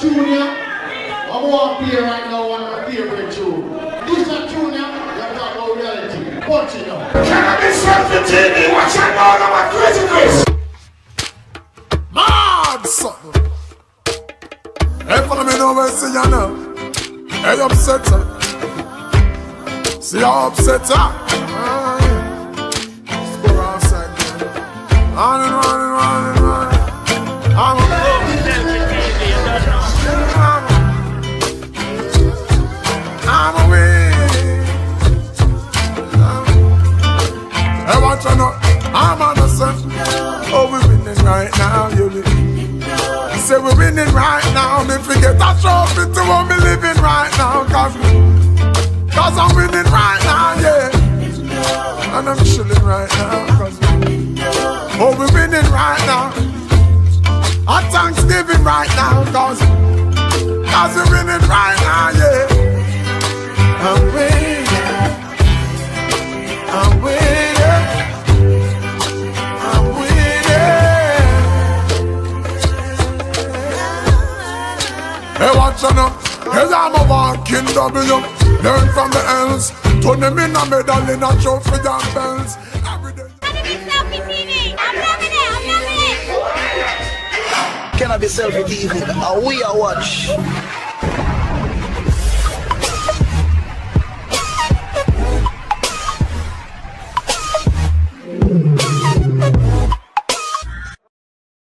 Junior. I'm going to play right now one of my favorite tune. This is Junior. You're talking about reality. Punch it up. Can I be self-contained? Watch out now, I'm a crazy Chris. Mad something. Hey, follow me now, where see you now. Hey, upset her. See how upset her. Let's go outside, man. On and on and on and on. I'm a win. Hey, watch out now. I'm on the sun. Oh, we're winning right now, you live. Say we're winning right now. Me forget that trophy to what me living right now. Cause I'm winning right now, yeah. And I'm chilling right now. Oh, we're winning right now. At Thanksgiving right now. Cause we're winning right now, yeah. I'm winning. I'm winning. Hey, watch out now. Hey, I'm a walking W. Learn from the L's. Turn them in a medal in a trophy and bells. Every day. Selfie TV. I'm loving it. I'm loving it. Can I be selfie TV? We are watch.